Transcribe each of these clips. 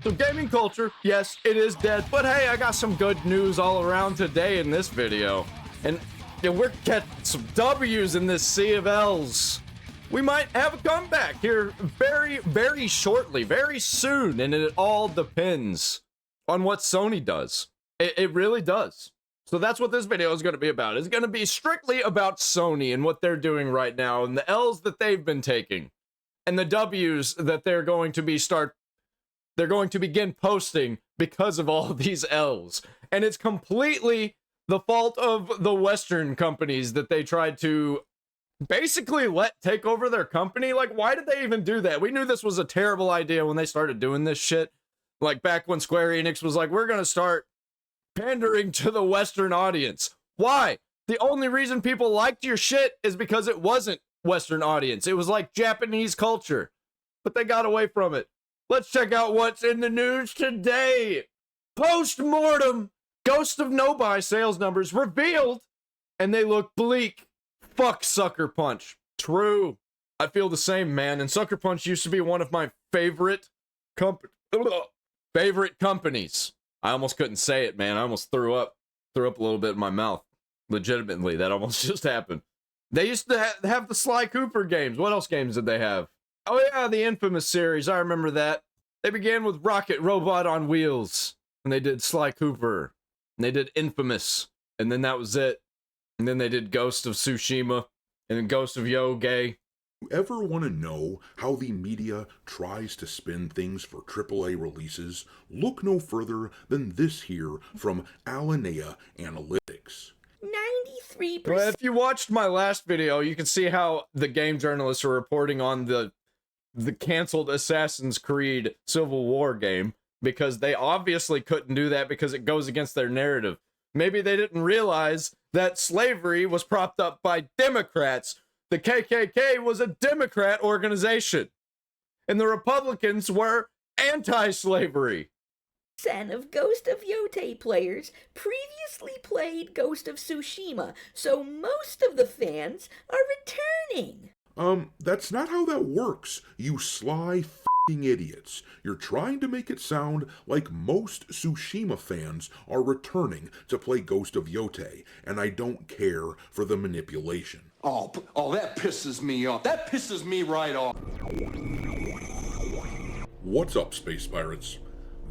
So gaming culture, yes, it is dead, but hey, I got some good news all around today in this video. And yeah, we're getting some W's in this sea of L's. We might have a comeback here very, very shortly, very soon, and it all depends on what Sony does. It really does. So that's what this video is going to be about. It's going to be strictly about Sony and what they're doing right now, and the L's that they've been taking, and the W's that they're going to begin posting because of all these L's. And it's completely the fault of the Western companies that they tried to basically let take over their company. Like, why did they even do that? We knew this was a terrible idea when they started doing this shit. Like, back when Square Enix was like, we're gonna start pandering to the Western audience. Why? The only reason people liked your shit is because it wasn't Western audience. It was like Japanese culture. But they got away from it. Let's check out what's in the news today. Post-mortem, Ghost of Nobai sales numbers revealed, and they look bleak. Fuck Sucker Punch. True. I feel the same, man. And Sucker Punch used to be one of my favorite companies. I almost couldn't say it, man. I almost threw up a little bit in my mouth. Legitimately, that almost just happened. They used to have the Sly Cooper games. What else games did they have? Oh yeah, the Infamous series. I remember that. They began with Rocket Robot on Wheels, and they did Sly Cooper, and they did Infamous, and then that was it. And then they did Ghost of Tsushima, and then Ghost of Yotei. You ever want to know how the media tries to spin things for AAA releases? Look no further than this here from Alinea Analytics. 93%. Well, if you watched my last video, you can see how the game journalists are reporting on the canceled Assassin's Creed Civil War game, because they obviously couldn't do that because it goes against their narrative. Maybe they didn't realize that slavery was propped up by Democrats. The KKK was a Democrat organization, and the Republicans were anti-slavery. Of Ghost of Yotei players previously played Ghost of Tsushima, so most of the fans are returning. That's not how that works, you sly f***ing idiots. You're trying to make it sound like most Tsushima fans are returning to play Ghost of Yotei, and I don't care for the manipulation. Oh, that pisses me off. That pisses me right off. What's up, Space Pirates?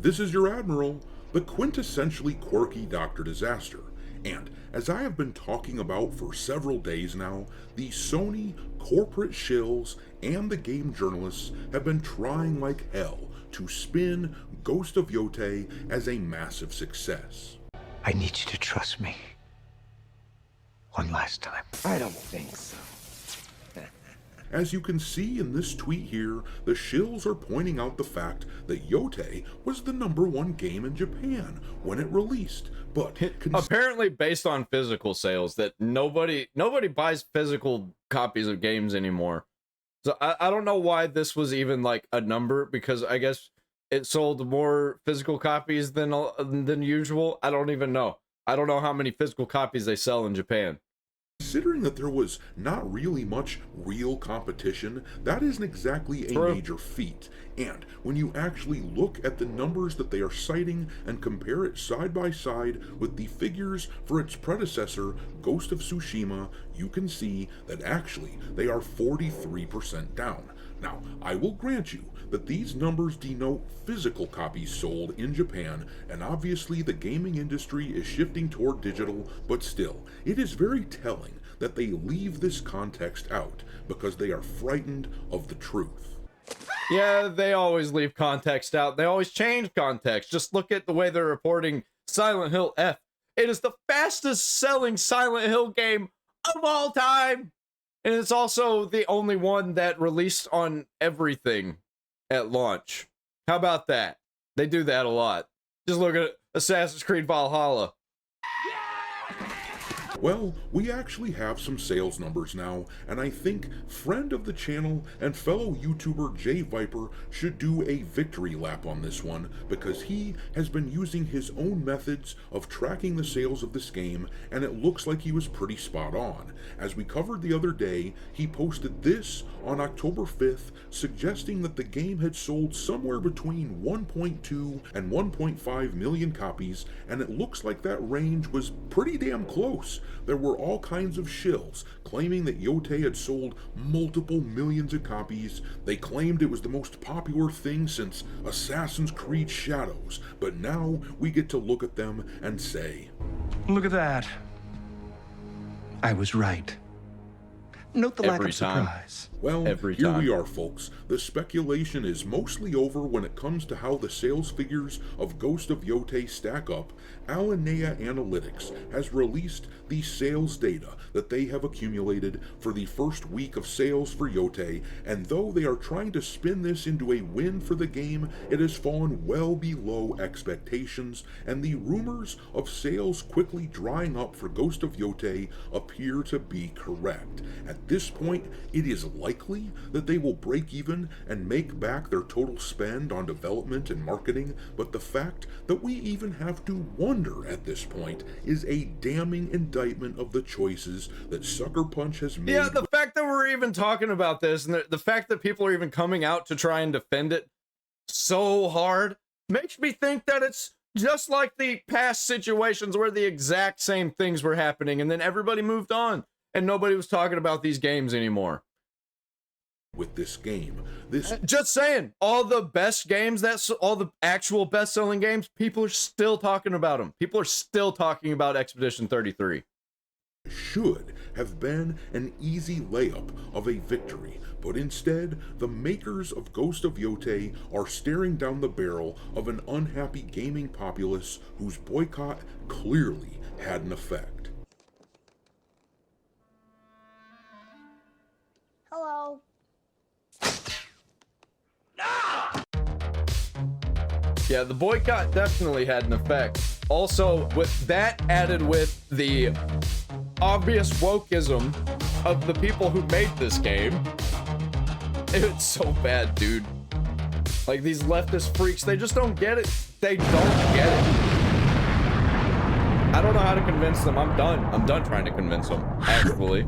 This is your Admiral, the quintessentially quirky Dr. Disaster. And as I have been talking about for several days now, the Sony corporate shills and the game journalists have been trying like hell to spin Ghost of Yotei as a massive success. I need you to trust me. One last time. I don't think so. As you can see in this tweet here, the shills are pointing out the fact that Yotei was the #1 game in Japan when it released, but apparently based on physical sales, that nobody buys physical copies of games anymore. So I don't know why this was even like a number, because I guess it sold more physical copies than usual. I don't even know. I don't know how many physical copies they sell in Japan. Considering that there was not really much real competition, that isn't exactly a major feat. And when you actually look at the numbers that they are citing and compare it side by side with the figures for its predecessor, Ghost of Tsushima, you can see that actually they are 43% down. Now, I will grant you that these numbers denote physical copies sold in Japan, and obviously the gaming industry is shifting toward digital, but still, it is very telling that they leave this context out because they are frightened of the truth. Yeah, they always leave context out. They always change context. Just look at the way they're reporting Silent Hill F. It is the fastest selling Silent Hill game of all time. And it's also the only one that released on everything at launch. How about that? They do that a lot. Just look at Assassin's Creed Valhalla. Well, we actually have some sales numbers now, and I think friend of the channel and fellow YouTuber Jay Viper should do a victory lap on this one, because he has been using his own methods of tracking the sales of this game, and it looks like he was pretty spot on. As we covered the other day, he posted this on October 5th, suggesting that the game had sold somewhere between 1.2 and 1.5 million copies, and it looks like that range was pretty damn close. There were all kinds of shills claiming that Yotei had sold multiple millions of copies. They claimed it was the most popular thing since Assassin's Creed Shadows, but now we get to look at them and say, Look at that. I was right. Note the lack Every of time. surprise. well, Every here time. we are, folks. The speculation is mostly over when it comes to how the sales figures of Ghost of Yotei stack up. Alinea Analytics has released the sales data that they have accumulated for the first week of sales for Yotei, and though they are trying to spin this into a win for the game, it has fallen well below expectations, and the rumors of sales quickly drying up for Ghost of Yotei appear to be correct. At this point, it is likely that they will break even and make back their total spend on development and marketing, but the fact that we even have to wonder at this point is a damning indictment of the choices that Sucker Punch has made. Yeah, the fact that we're even talking about this, and the fact that people are even coming out to try and defend it so hard, makes me think that it's just like the past situations where the exact same things were happening, and then everybody moved on, and nobody was talking about these games anymore. With this game, this Just saying, all the best games, all the actual best-selling games, people are still talking about them. People are still talking about Expedition 33. should have been an easy layup of a victory, but instead, the makers of Ghost of Yotei are staring down the barrel of an unhappy gaming populace whose boycott clearly had an effect. Hello. Yeah, the boycott definitely had an effect. Also, with that added with the obvious wokeism of the people who made this game, it's so bad, dude. Like, these leftist freaks, they just don't get it. They don't get it. I don't know how to convince them. I'm done. I'm done trying to convince them, actually.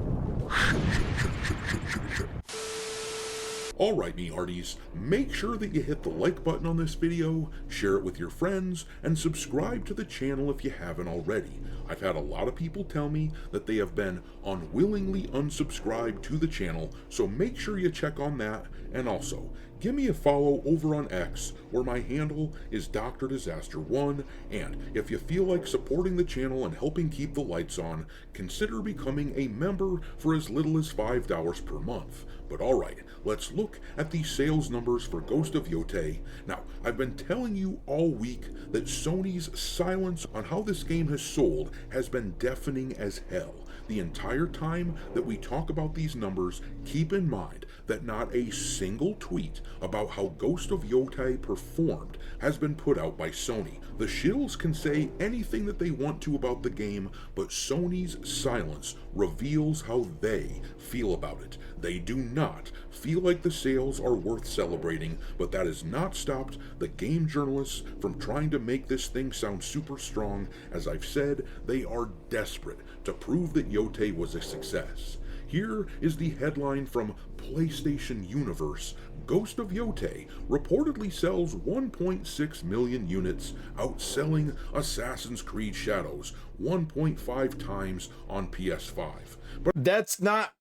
Alright, me hearties, make sure that you hit the like button on this video, share it with your friends, and subscribe to the channel if you haven't already. I've had a lot of people tell me that they have been unwillingly unsubscribed to the channel, so make sure you check on that, and also, give me a follow over on X, where my handle is Dr. Disaster 1, and if you feel like supporting the channel and helping keep the lights on, consider becoming a member for as little as $5 per month. But alright, let's look at the sales numbers for Ghost of Yotei. Now, I've been telling you all week that Sony's silence on how this game has sold has been deafening as hell. The entire time that we talk about these numbers, keep in mind that not a single tweet about how Ghost of Yotei performed has been put out by Sony. The shills can say anything that they want to about the game, but Sony's silence reveals how they feel about it. They do not feel like the sales are worth celebrating, but that has not stopped the game journalists from trying to make this thing sound super strong. As I've said, they are desperate to prove that Yotei was a success. Here is the headline from PlayStation Universe. Ghost of Yotei reportedly sells 1.6 million units, outselling Assassin's Creed Shadows 1.5 times on PS5. But That's not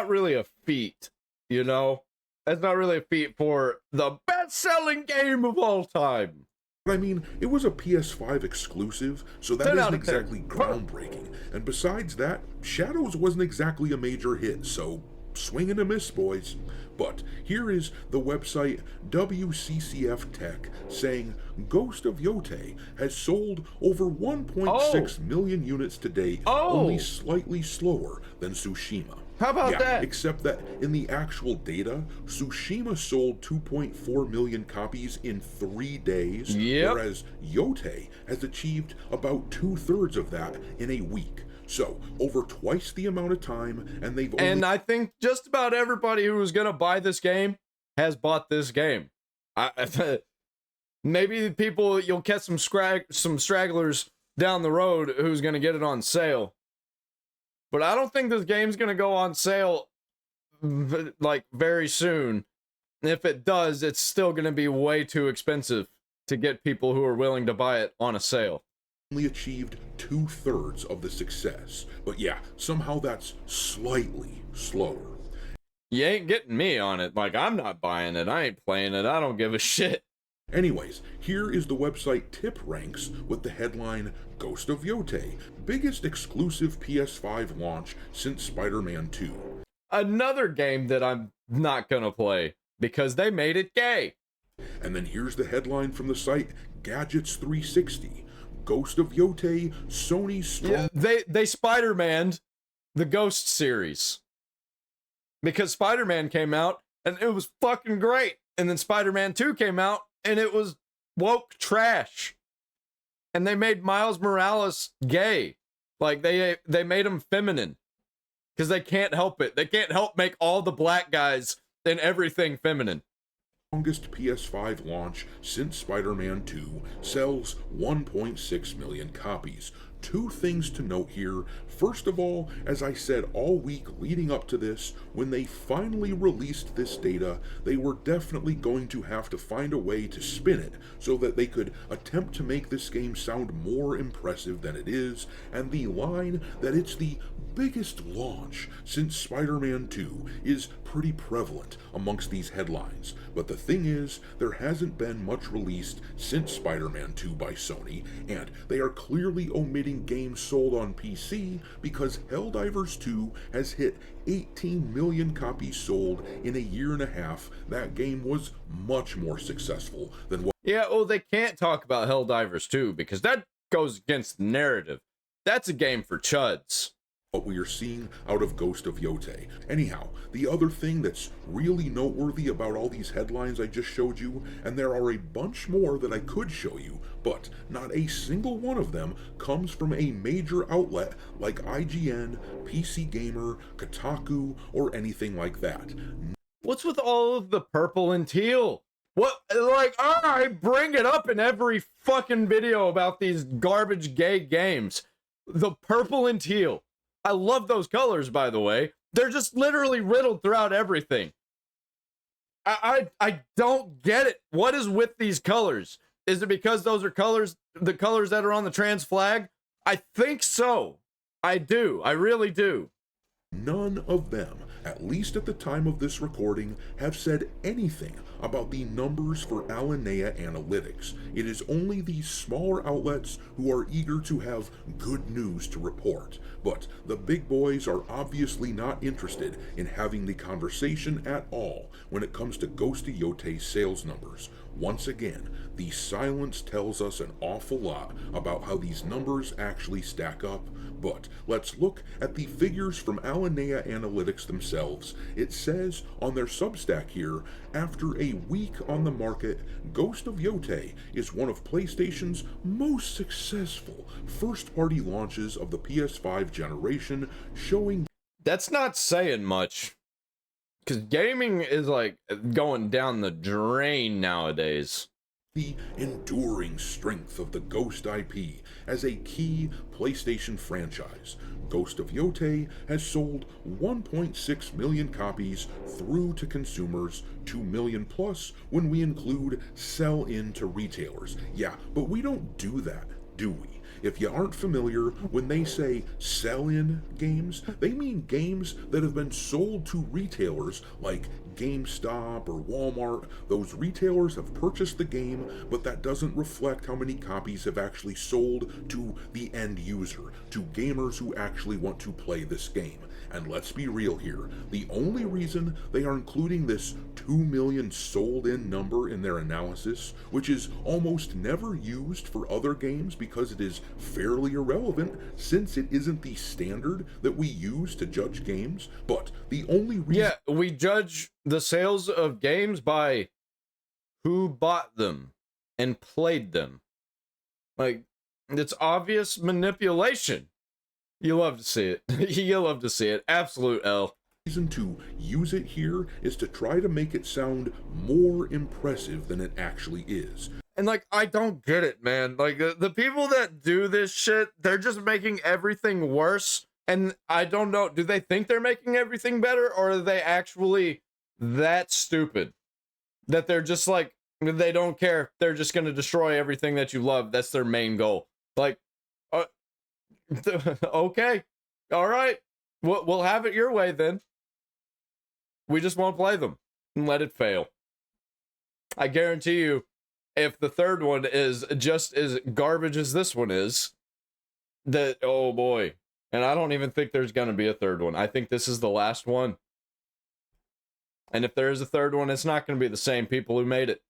really a feat, you know? That's not really a feat for the best-selling game of all time. I mean, it was a PS5 exclusive, so that 10 out isn't of 10. exactly groundbreaking. And besides that, Shadows wasn't exactly a major hit, so swing and a miss, boys. But here is the website WCCF Tech saying Ghost of Yotei has sold over 1.6 million units to date, only slightly slower than Tsushima. How about that? Except that in the actual data, Tsushima sold 2.4 million copies in 3 days, whereas Yotei has achieved about 2/3 of that in a week. So, over twice the amount of time, and they've only... And I think just about everybody who was gonna buy this game has bought this game. Maybe people, you'll catch some stragglers down the road who's gonna get it on sale. But I don't think this game's gonna go on sale like very soon. If it does, it's still gonna be way too expensive to get people who are willing to buy it on a sale. Only achieved 2/3 of the success. But yeah, somehow that's slightly slower. You ain't getting me on it. Like, I'm not buying it. I ain't playing it. I don't give a shit. Anyways, here is the website Tip Ranks with the headline, Ghost of Yotei, biggest exclusive PS5 launch since Spider-Man 2. Another game that I'm not gonna play because they made it gay. And then here's the headline from the site Gadgets 360. Ghost of Yotei, Sony's strong... Yeah, they Spider-Man'd the Ghost series. Because Spider-Man came out, and it was fucking great. And then Spider-Man 2 came out, and it was woke trash. And they made Miles Morales gay. Like, they made him feminine. Because they can't help it. They can't help make all the black guys and everything feminine. Longest PS5 launch since Spider-Man 2 sells 1.6 million copies. Two things to note here. First of all, as I said all week leading up to this, when they finally released this data, they were definitely going to have to find a way to spin it so that they could attempt to make this game sound more impressive than it is, and the line that it's the biggest launch since Spider-Man 2 is pretty prevalent amongst these headlines. But the thing is, there hasn't been much released since Spider-Man 2 by Sony, and they are clearly omitting games sold on PC because Helldivers 2 has hit 18 million copies sold in a year and a half. That game was much more successful than what... Yeah, well, they can't talk about Helldivers 2 because that goes against the narrative. That's a game for chuds. What we are seeing out of Ghost of Yotei. Anyhow, the other thing that's really noteworthy about all these headlines I just showed you, and there are a bunch more that I could show you, but not a single one of them comes from a major outlet like IGN, PC Gamer, Kotaku, or anything like that. What's with all of the purple and teal? What, like, I bring it up in every fucking video about these garbage gay games. The purple and teal. I love those colors, by the way. They're just literally riddled throughout everything. I don't get it. What is with these colors? Is it because those are colors, the colors that are on the trans flag? I think so. I do. I really do. None of them, at least at the time of this recording, have said anything about the numbers for Alinea Analytics. It is only these smaller outlets who are eager to have good news to report. But the big boys are obviously not interested in having the conversation at all when it comes to Ghost of Yotei sales numbers. Once again, the silence tells us an awful lot about how these numbers actually stack up. But let's look at the figures from Alinea Analytics themselves. It says on their Substack here, after a week on the market, Ghost of Yotei is one of PlayStation's most successful first-party launches of the PS5 generation, showing... That's not saying much. Because gaming is like going down the drain nowadays. The enduring strength of the Ghost IP as a key PlayStation franchise. Ghost of Yotei has sold 1.6 million copies through to consumers, 2 million plus when we include sell-in to retailers. Yeah, but we don't do that, do we? If you aren't familiar, when they say sell-in games, they mean games that have been sold to retailers like GameStop or Walmart. Those retailers have purchased the game, but that doesn't reflect how many copies have actually sold to the end user, to gamers who actually want to play this game. And let's be real here, the only reason they are including this 2 million sold in number in their analysis, which is almost never used for other games because it is fairly irrelevant since it isn't the standard that we use to judge games, but the only reason... Yeah, we judge the sales of games by who bought them and played them. Like, it's obvious manipulation. You love to see it. You love to see it. Absolute L. Reason to use it here is to try to make it sound more impressive than it actually is. And like, I don't get it, man. Like, the people that do this shit, they're just making everything worse. And I don't know, do they think they're making everything better, or are they actually that stupid that they're just like, they don't care, they're just gonna destroy everything that you love? That's their main goal. Like, okay, all right, we'll have it your way then. We just won't play them and let it fail. I guarantee you, if the third one is just as garbage as this one is, that, oh boy. And I don't even think there's gonna be a third one. I think this is the last one. And if there is a third one, it's not gonna be the same people who made it.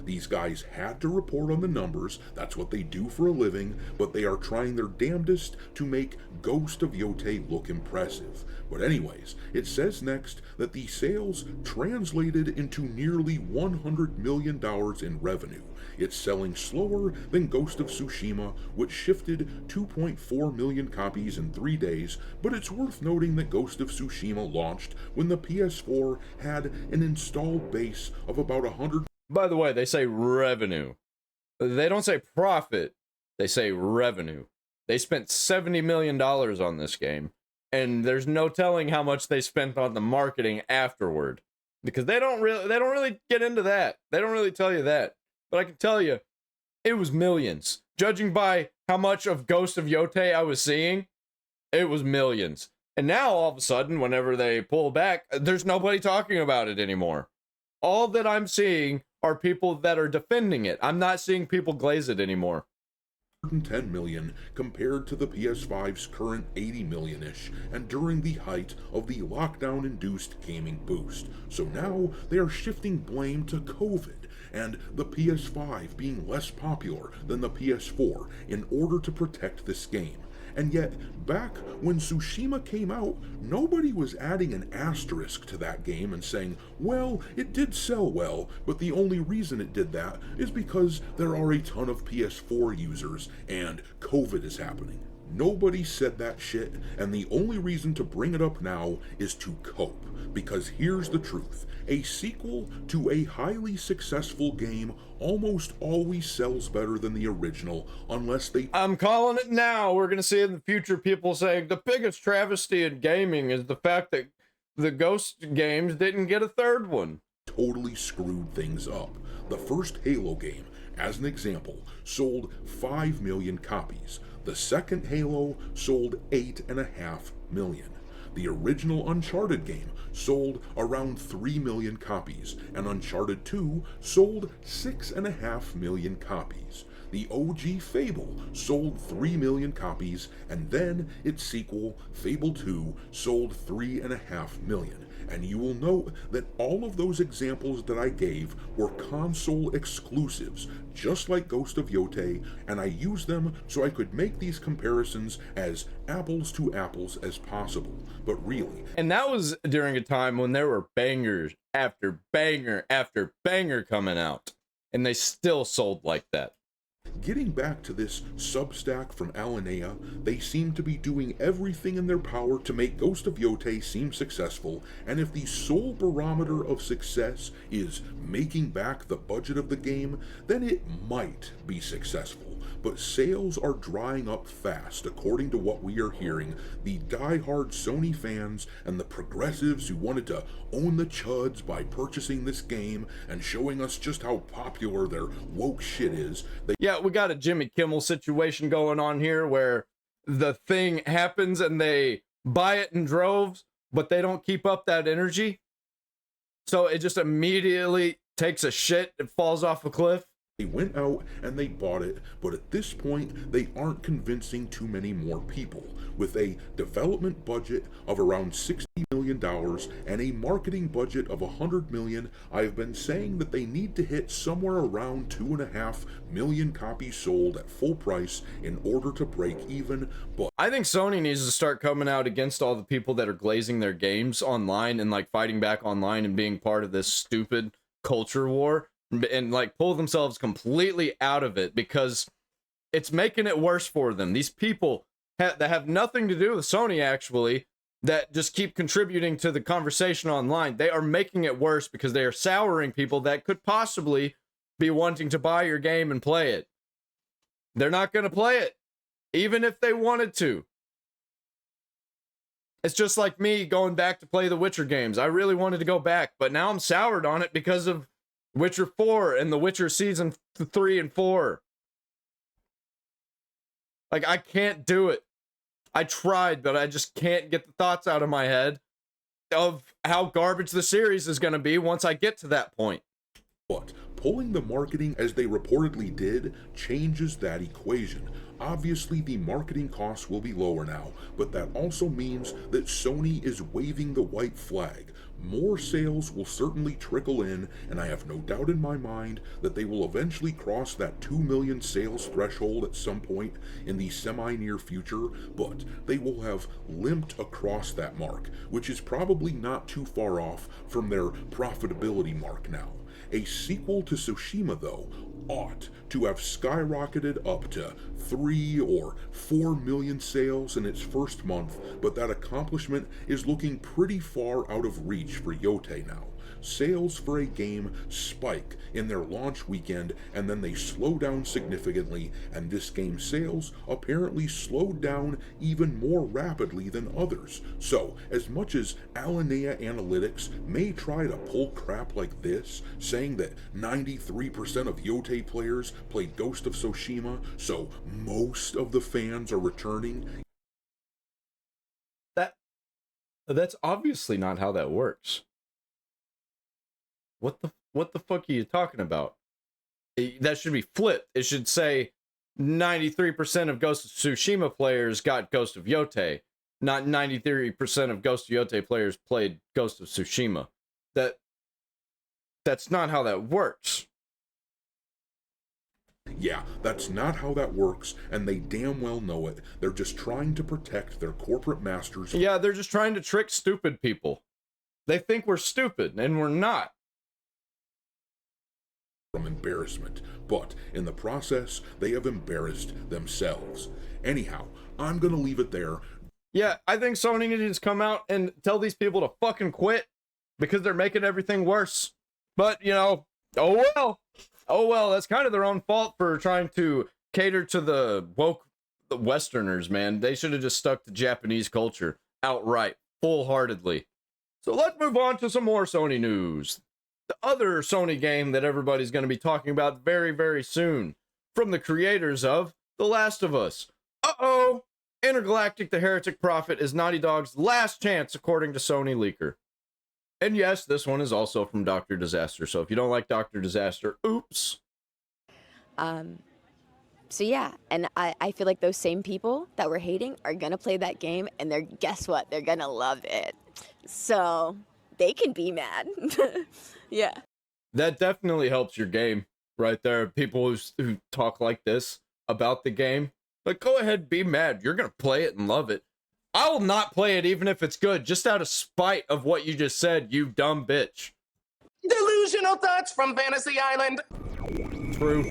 These guys had to report on the numbers, that's what they do for a living, but they are trying their damnedest to make Ghost of Yotei look impressive. But anyways, it says next that the sales translated into nearly $100 million in revenue. It's selling slower than Ghost of Tsushima, which shifted 2.4 million copies in 3 days, but it's worth noting that Ghost of Tsushima launched when the PS4 had an installed base of about 100. By the way, they say revenue. They don't say profit. They say revenue. They spent $70 million on this game, and there's no telling how much they spent on the marketing afterward, because they don't really get into that. They don't really tell you that. But I can tell you, it was millions. Judging by how much of Ghost of Yotei I was seeing, it was millions. And now all of a sudden, whenever they pull back, there's nobody talking about it anymore. All that I'm seeing are people that are defending it. I'm not seeing people glaze it anymore. 110 million compared to the PS5's current 80 million-ish, and during the height of the lockdown-induced gaming boost. So now they are shifting blame to COVID and the PS5 being less popular than the PS4 in order to protect this game. And yet, back when Tsushima came out, nobody was adding an asterisk to that game and saying, well, it did sell well, but the only reason it did that is because there are a ton of PS4 users and COVID is happening. Nobody said that shit, and the only reason to bring it up now is to cope. Because here's the truth. A sequel to a highly successful game almost always sells better than the original, unless they... I'm calling it now. We're gonna see in the future people saying the biggest travesty in gaming is the fact that the Ghost games didn't get a third one. Totally screwed things up. The first Halo game, as an example, sold 5 million copies. The second Halo sold 8.5 million. The original Uncharted game sold around 3 million copies, and Uncharted 2 sold 6.5 million copies. The OG Fable sold 3 million copies, and then its sequel, Fable 2, sold 3.5 million. And you will note that all of those examples that I gave were console exclusives, just like Ghost of Yotei, and I used them so I could make these comparisons as apples to apples as possible. But really... And that was during a time when there were bangers after banger after banger coming out, and they still sold like that. Getting back to this Substack from Alinea, they seem to be doing everything in their power to make Ghost of Yotei seem successful, and if the sole barometer of success is making back the budget of the game, then it might be successful. But sales are drying up fast, according to what we are hearing. The die-hard Sony fans and the progressives who wanted to own the chuds by purchasing this game and showing us just how popular their woke shit is. Yeah, we got a Jimmy Kimmel situation going on here where the thing happens and they buy it in droves, but they don't keep up that energy. So it just immediately takes a shit, it falls off a cliff. They went out and they bought it, but at this point, they aren't convincing too many more people. With a development budget of around $60 million and a marketing budget of $100 million, I've been saying that they need to hit somewhere around 2.5 million copies sold at full price in order to break even. But I think Sony needs to start coming out against all the people that are glazing their games online and like fighting back online and being part of this stupid culture war. And like pull themselves completely out of it, because it's making it worse for them. These people that have nothing to do with Sony, actually, that just keep contributing to the conversation online. They are making it worse because they are souring people that could possibly be wanting to buy your game and play it. They're not going to play it, even if they wanted to. It's just like me going back to play the Witcher games. I really wanted to go back, but now I'm soured on it because of Witcher 4 and the Witcher Season 3 and 4. Like, I can't do it. I tried, but I just can't get the thoughts out of my head of how garbage the series is going to be once I get to that point. But pulling the marketing as they reportedly did changes that equation. Obviously, the marketing costs will be lower now, but that also means that Sony is waving the white flag. More sales will certainly trickle in, and I have no doubt in my mind that they will eventually cross that 2 million sales threshold at some point in the semi-near future, but they will have limped across that mark, which is probably not too far off from their profitability mark now. A sequel to Tsushima, though, ought to have skyrocketed up to 3 or 4 million sales in its first month, but that accomplishment is looking pretty far out of reach for Yotei now. Sales for a game spike in their launch weekend, and then they slow down significantly, and this game's sales apparently slowed down even more rapidly than others. So, as much as Alinea Analytics may try to pull crap like this, saying that 93% of Yotei players played Ghost of Tsushima, so most of the fans are returning, That's obviously not how that works. What the fuck are you talking about? That should be flipped. It should say 93% of Ghost of Tsushima players got Ghost of Yotei, not 93% of Ghost of Yotei players played Ghost of Tsushima. That's not how that works. yeah, that's not how that works, and they damn well know it. They're just trying to protect their corporate masters. Yeah, they're just trying to trick stupid people. They think we're stupid, and we're not. From embarrassment, but in the process, they have embarrassed themselves. Anyhow, I'm gonna leave it there. Yeah, I think Sony needs to come out and tell these people to fucking quit because they're making everything worse. But, you know, oh well, that's kind of their own fault for trying to cater to the woke Westerners, man. They should have just stuck to Japanese culture outright, full-heartedly. So let's move on to some more Sony news. The other Sony game that everybody's going to be talking about very, very soon, from the creators of The Last of Us. Uh-oh! Intergalactic the Heretic Prophet is Naughty Dog's last chance, according to Sony Leaker. And yes, this one is also from Dr. Disaster, so if you don't like Dr. Disaster, oops. So yeah, and I feel like those same people that were hating are gonna play that game, and guess what? They're gonna love it. So they can be mad. Yeah. That definitely helps your game right there. People who talk like this about the game, like, go ahead, be mad. You're gonna play it and love it. I will not play it even if it's good, just out of spite of what you just said, you dumb bitch. Delusional thoughts from Fantasy Island. True.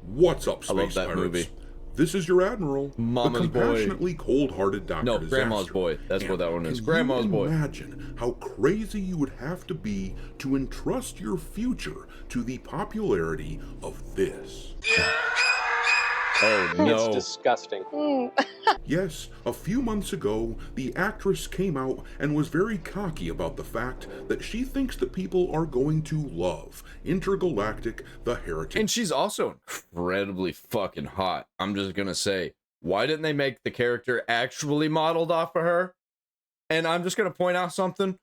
What's up, I love Space that Pirates? movie. This is your Admiral, Mama's the Boy. compassionately cold-hearted Dr. No, Disaster. Grandma's Boy. That's what that one is. Can Grandma's you Boy. Imagine how crazy you would have to be to entrust your future to the popularity of this. Oh no. It's disgusting. Yes, a few months ago, the actress came out and was very cocky about the fact that she thinks that people are going to love Intergalactic the Heretic. And she's also incredibly fucking hot. I'm just gonna say, why didn't they make the character actually modeled off of her? And I'm just gonna point out something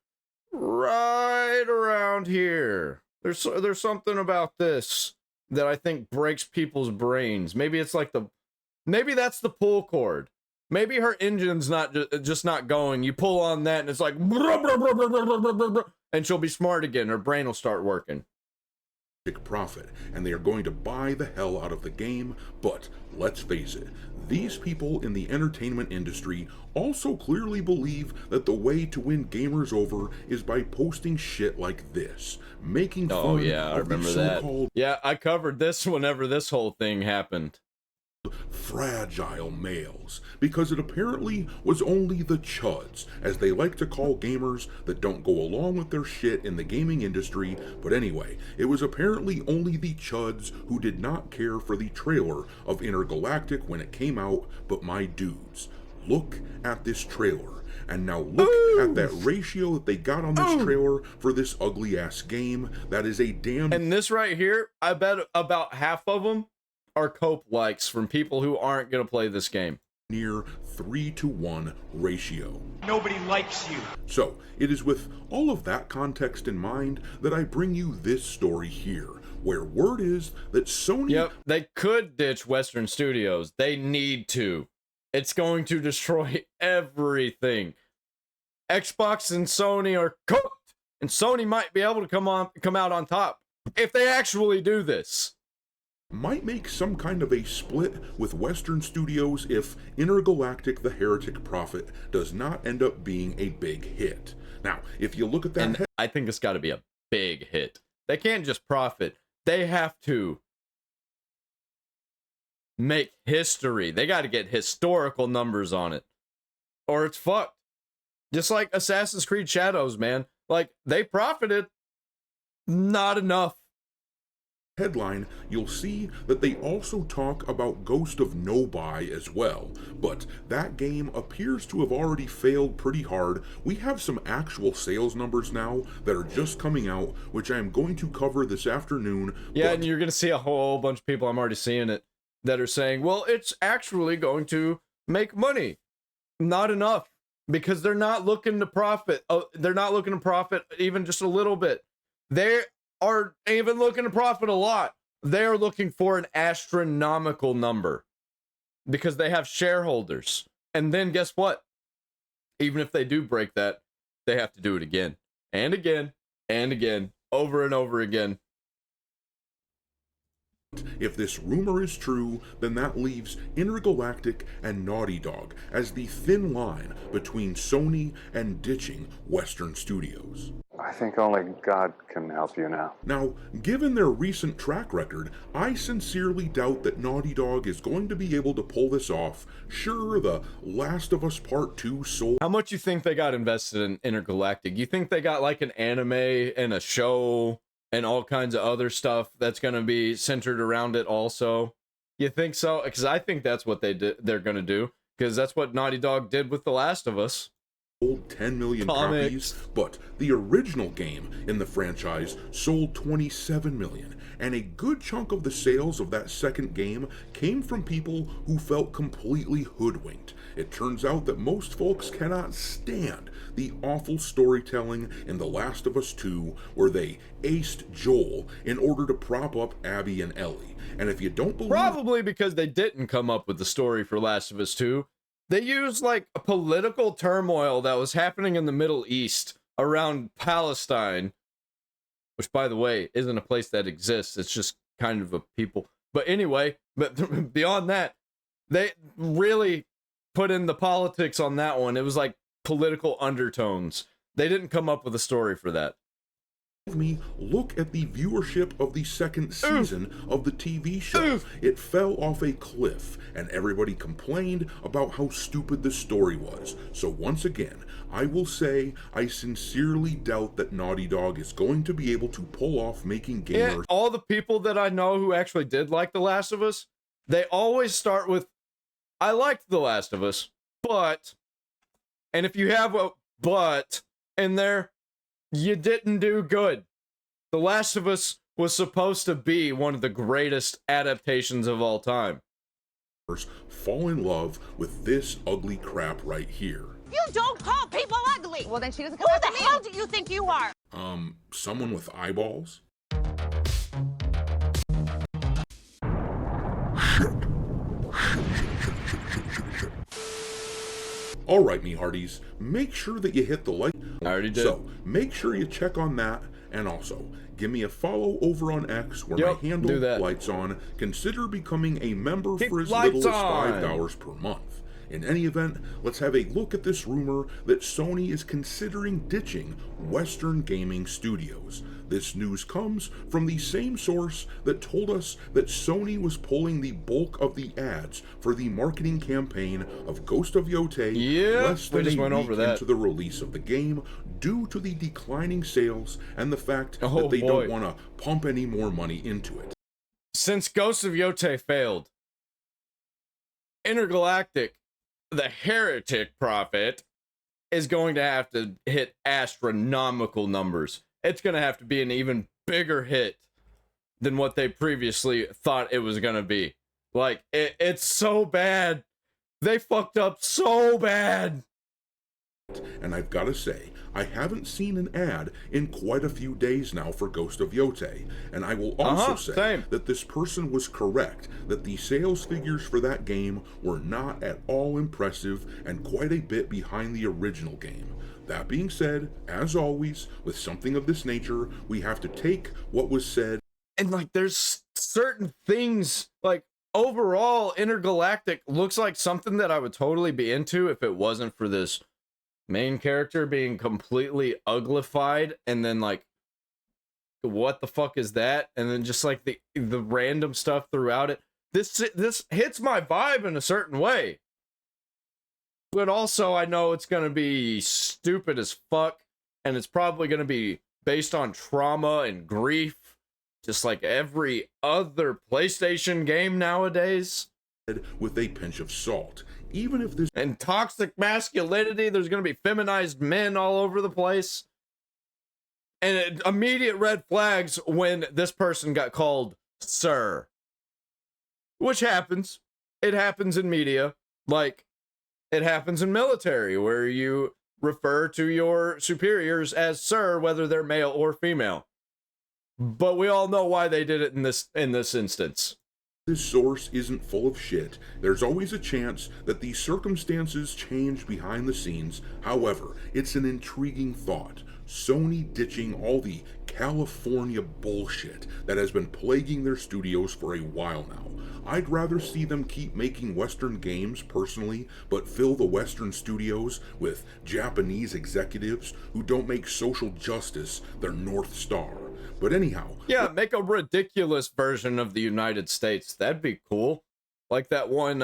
right around here. There's something about this that I think breaks people's brains. Maybe it's like maybe that's the pull cord. Maybe her engine's not just not going. You pull on that and it's like, and she'll be smart again. Her brain will start working. Profit, and they are going to buy the hell out of the game, but let's face it, these people in the entertainment industry also clearly believe that the way to win gamers over is by posting shit like this, making fun I of remember the that. so-called Yeah, I covered this whenever this whole thing happened. fragile males, because it apparently was only the chuds, as they like to call gamers that don't go along with their shit in the gaming industry. But anyway, it was apparently only the chuds who did not care for the trailer of Intergalactic when it came out. But my dudes, look at this trailer. And now look at that ratio that they got on this trailer for this ugly ass game. That is a damn... And this right here, I bet about half of them are cope likes from people who aren't going to play this game. Near 3-to-1 ratio. Nobody likes you. So, it is with all of that context in mind that I bring you this story here, where word is that Sony... Yep, they could ditch Western Studios. They need to. It's going to destroy everything. Xbox and Sony are cooked, and Sony might be able to come out on top if they actually do this. Might make some kind of a split with Western Studios if Intergalactic: The Heretic Prophet does not end up being a big hit. Now, if you look at that... And I think it's got to be a big hit. They can't just profit. They have to make history. They got to get historical numbers on it, or it's fucked. Just like Assassin's Creed Shadows, man. Like, they profited. Not enough. Headline, you'll see that they also talk about Ghost of Nobai as well, but that game appears to have already failed pretty hard. We have some actual sales numbers now that are just coming out, which I am going to cover this afternoon. Yeah, and you're going to see a whole bunch of people, I'm already seeing it, that are saying, well, it's actually going to make money. Not enough, because they're not looking to profit. They're not looking to profit even just a little bit. They are even looking to profit a lot. They're looking for an astronomical number because they have shareholders. And then guess what? Even if they do break that, they have to do it again and again and again, over and over again. If this rumor is true, then that leaves Intergalactic and Naughty Dog as the thin line between Sony and ditching Western Studios. I think only God can help you now. Now, given their recent track record, I sincerely doubt that Naughty Dog is going to be able to pull this off. Sure, The Last of Us Part 2 sold... How much you think they got invested in Intergalactic? You think they got like an anime and a show and all kinds of other stuff that's going to be centered around it also? You think so? Because I think that's what they're going to do, because that's what Naughty Dog did with The Last of Us. Sold 10 million copies, but the original game in the franchise sold 27 million, and a good chunk of the sales of that second game came from people who felt completely hoodwinked. It turns out that most folks cannot stand the awful storytelling in The Last of Us 2, where they aced Joel in order to prop up Abby and Ellie. And if you don't believe... Probably because they didn't come up with the story for Last of Us 2. They used like a political turmoil that was happening in the Middle East around Palestine, which, by the way, isn't a place that exists. It's just kind of a people. But anyway, but beyond that, they really put in the politics on that one. It was like political undertones. They didn't come up with a story for that. Me, look at the viewership of the second season of the TV show. It fell off a cliff, and everybody complained about how stupid the story was. So once again, I will say I sincerely doubt that Naughty Dog is going to be able to pull off making gamers... And all the people that I know who actually did like The Last of Us, they always start with, I liked The Last of Us, but... And if you have a but in there, you didn't do good. The Last of Us was supposed to be one of the greatest adaptations of all time. Fall in love with this ugly crap right here. You don't call people ugly! Well, then she doesn't come after me. Who the hell do you think you are? Someone with eyeballs? Alright, me hearties, make sure that you hit the like. I already did. So, make sure you check on that, and also, give me a follow over on X where my handle, Lights On. Consider becoming a member for as little as $5 per month. In any event, let's have a look at this rumor that Sony is considering ditching Western gaming studios. This news comes from the same source that told us that Sony was pulling the bulk of the ads for the marketing campaign of Ghost of Yotei less than a week into the release of the game, due to the declining sales and the fact that they don't want to pump any more money into it. Since Ghost of Yotei failed, Intergalactic, the heretic prophet, is going to have to hit astronomical numbers. It's going to have to be an even bigger hit than what they previously thought it was going to be. Like, it's so bad. They fucked up so bad. And I've got to say, I haven't seen an ad in quite a few days now for Ghost of Yotei, and I will also say that this person was correct, that the sales figures for that game were not at all impressive and quite a bit behind the original game. That being said, as always, with something of this nature, we have to take what was said. And like, there's certain things, like, overall, Intergalactic looks like something that I would totally be into if it wasn't for this main character being completely uglified, and then like, what the fuck is that? And then just like the random stuff throughout it. This hits my vibe in a certain way, but also I know it's gonna be stupid as fuck, and it's probably gonna be based on trauma and grief, just like every other PlayStation game nowadays. With a pinch of salt. Even if this and toxic masculinity, there's going to be feminized men all over the place. And immediate red flags when this person got called sir. Which happens. It happens in media. Like, it happens in military, where you refer to your superiors as sir, whether they're male or female. But we all know why they did it in this instance. This source isn't full of shit. There's always a chance that these circumstances change behind the scenes. However, it's an intriguing thought. Sony ditching all the California bullshit that has been plaguing their studios for a while now. I'd rather see them keep making Western games personally, but fill the Western studios with Japanese executives who don't make social justice their North Star. But anyhow... yeah, make a ridiculous version of the United States. That'd be cool. Like that one,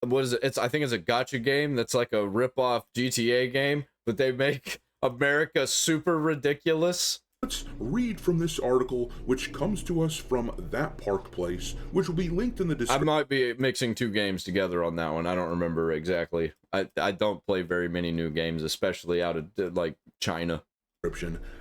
what is it? I think it's a gacha game that's like a rip-off GTA game, but they make America super ridiculous. Let's read from this article, which comes to us from That Park Place, which will be linked in the description. I might be mixing two games together on that one. I don't remember exactly. I don't play very many new games, especially out of, like, China.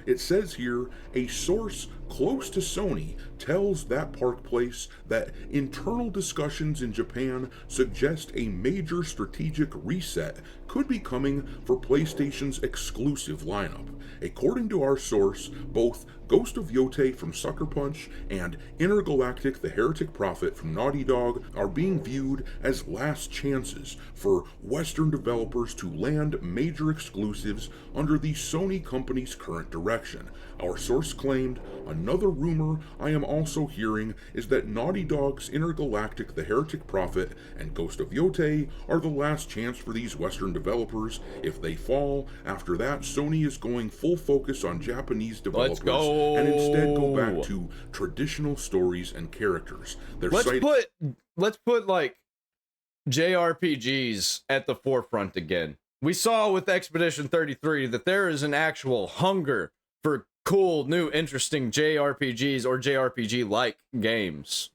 It says here, a source close to Sony tells That Park Place that internal discussions in Japan suggest a major strategic reset could be coming for PlayStation's exclusive lineup. According to our source, both Ghost of Yotei from Sucker Punch and Intergalactic, the Heretic Prophet from Naughty Dog are being viewed as last chances for Western developers to land major exclusives under the Sony company's current direction. Our source claimed, another rumor I am also hearing is that Naughty Dog's Intergalactic, the Heretic Prophet and Ghost of Yotei are the last chance for these Western developers. If they fall, after that Sony is going full focus on Japanese developers and instead go back to traditional stories and characters. Let's put like JRPGs at the forefront again. We saw with Expedition 33 that there is an actual hunger for cool, new, interesting JRPGs or JRPG-like games.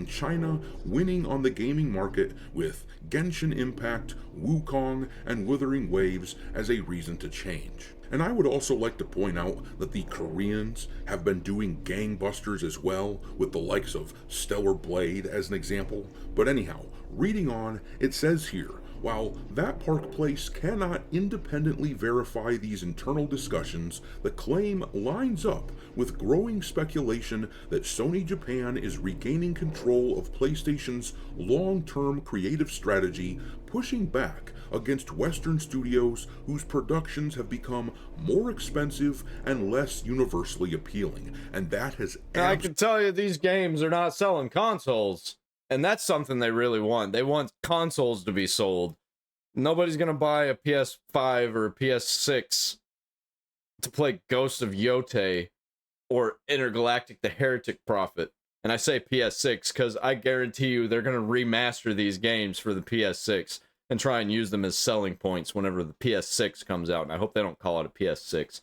China winning on the gaming market with Genshin Impact, Wukong, and Wuthering Waves as a reason to change. And I would also like to point out that the Koreans have been doing gangbusters as well, with the likes of Stellar Blade as an example. But anyhow, reading on, it says here, while That Park Place cannot independently verify these internal discussions, the claim lines up with growing speculation that Sony Japan is regaining control of PlayStation's long-term creative strategy, pushing back against Western studios whose productions have become more expensive and less universally appealing. And that has... I can tell you these games are not selling consoles. And that's something they really want. They want consoles to be sold. Nobody's going to buy a PS5 or a PS6 to play Ghost of Yotei or Intergalactic the Heretic Prophet. And I say PS6 because I guarantee you they're going to remaster these games for the PS6 and try and use them as selling points whenever the PS6 comes out. And I hope they don't call it a PS6.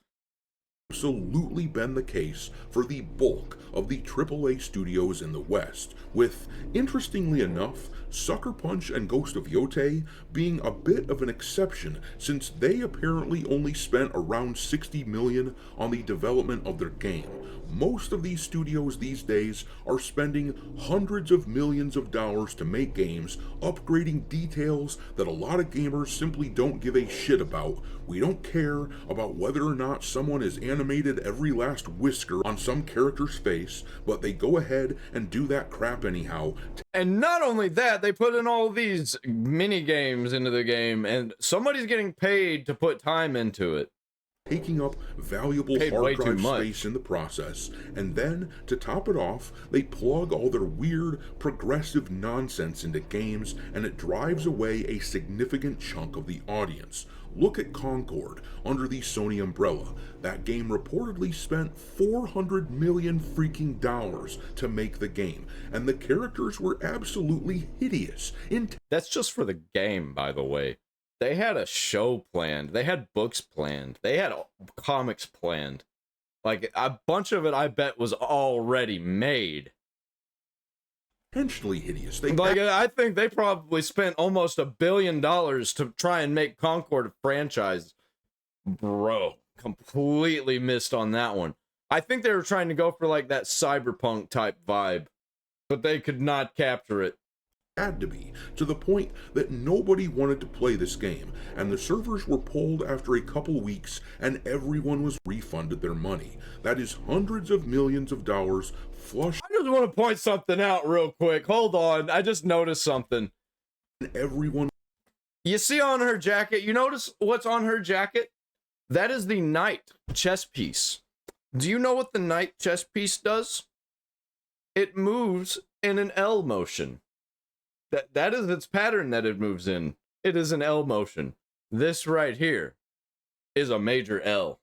Absolutely been the case for the bulk of the AAA studios in the West, with, interestingly enough, Sucker Punch and Ghost of Yotei being a bit of an exception, since they apparently only spent around $60 million on the development of their game. Most of these studios these days are spending hundreds of millions of dollars to make games, upgrading details that a lot of gamers simply don't give a shit about. We don't care about whether or not someone has animated every last whisker on some character's face, but they go ahead and do that crap anyhow. And not only that, they put in all these mini games into the game, and somebody's getting paid to put time into it. Taking up valuable hard drive space in the process, and then, to top it off, they plug all their weird, progressive nonsense into games, and it drives away a significant chunk of the audience. Look at Concord, under the Sony umbrella. That game reportedly spent $400 million freaking dollars to make the game, and the characters were absolutely hideous. That's just for the game, by the way. They had a show planned. They had books planned. They had comics planned. Like, a bunch of it, I bet, was already made. Intentionally hideous. I think they probably spent almost $1 billion to try and make Concord a franchise. Bro, completely missed on that one. I think they were trying to go for, like, that cyberpunk type vibe, but they could not capture it. Had to be, to the point that nobody wanted to play this game, and the servers were pulled after a couple weeks, and everyone was refunded their money. That is hundreds of millions of dollars flushed. I just want to point something out real quick. Hold on, I just noticed something. Everyone. You see on her jacket, you notice what's on her jacket? That is the knight chess piece. Do you know what the knight chess piece does? It moves in an L motion. That is its pattern that it moves in. It is an L motion. This right here is a major L.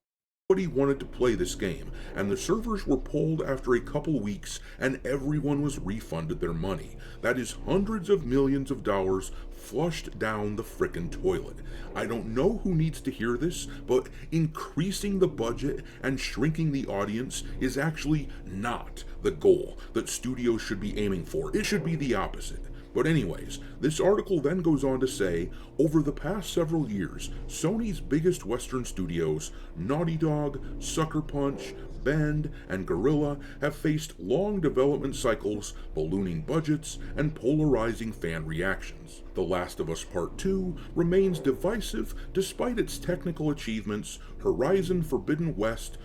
Nobody wanted to play this game, and the servers were pulled after a couple weeks, and everyone was refunded their money. That is hundreds of millions of dollars flushed down the frickin' toilet. I don't know who needs to hear this, but increasing the budget and shrinking the audience is actually not the goal that studios should be aiming for. It should be the opposite. But anyways, this article then goes on to say, over the past several years, Sony's biggest Western studios, Naughty Dog, Sucker Punch, Bend, and Guerrilla, have faced long development cycles, ballooning budgets, and polarizing fan reactions. The Last of Us Part 2 remains divisive despite its technical achievements. Horizon Forbidden West.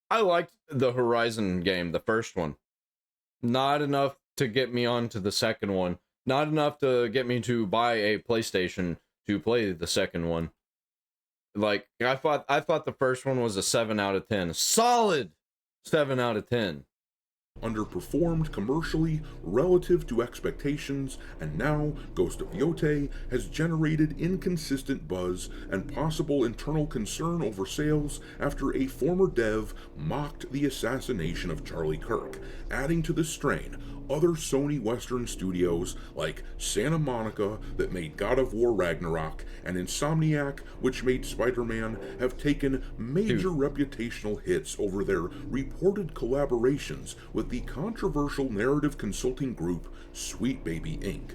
I liked the Horizon game, the first one. Not enough to get me on to the second one. Not enough to get me to buy a PlayStation to play the second one. Like, I thought the first one was a 7 out of 10. Solid 7 out of 10. Underperformed commercially relative to expectations, and now Ghost of Yotei has generated inconsistent buzz and possible internal concern over sales after a former dev mocked the assassination of Charlie Kirk. Adding to the strain, other Sony Western studios like Santa Monica, that made God of War Ragnarok, and Insomniac, which made Spider-Man, have taken major reputational hits over their reported collaborations with the controversial narrative consulting group Sweet Baby Inc.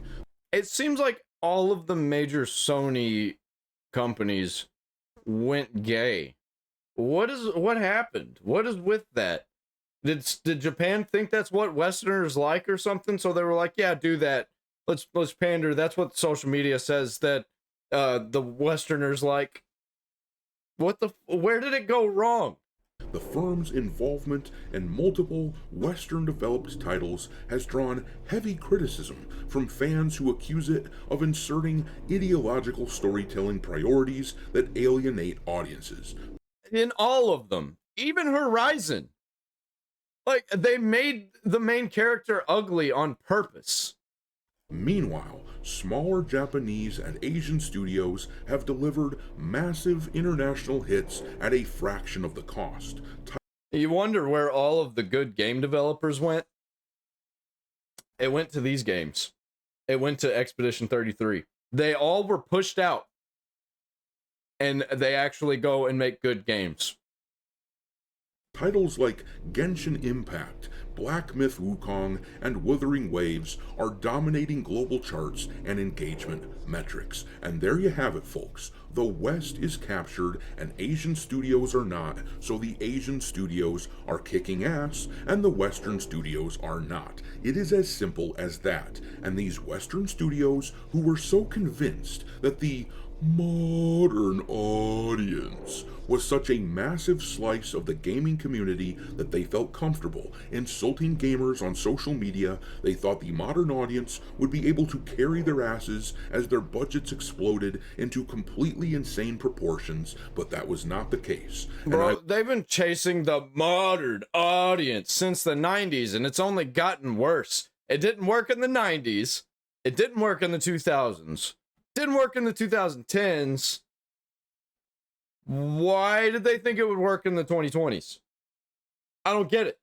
It seems like all of the major Sony companies went gay. What happened? What is with that? Did Japan think that's what Westerners like or something? So they were like, yeah, do that. Let's pander. That's what social media says that the Westerners like. Where did it go wrong? The firm's involvement in multiple Western-developed titles has drawn heavy criticism from fans who accuse it of inserting ideological storytelling priorities that alienate audiences. In all of them, even Horizon. Like, they made the main character ugly on purpose. Meanwhile, smaller Japanese and Asian studios have delivered massive international hits at a fraction of the cost. You wonder where all of the good game developers went? It went to these games. It went to Expedition 33. They all were pushed out. And they actually go and make good games. Titles like Genshin Impact, Black Myth Wukong, and Wuthering Waves are dominating global charts and engagement metrics. And there you have it, folks. The West is captured and Asian studios are not, so the Asian studios are kicking ass and the Western studios are not. It is as simple as that. And these Western studios who were so convinced that the modern audience was such a massive slice of the gaming community that they felt comfortable insulting gamers on social media. They thought the modern audience would be able to carry their asses as their budgets exploded into completely insane proportions, but that was not the case. Bro, they've been chasing the modern audience since the 90s, and it's only gotten worse. It didn't work in the 90s. It didn't work in the 2000s. Didn't work in the 2010s. Why did they think it would work in the 2020s? I don't get it.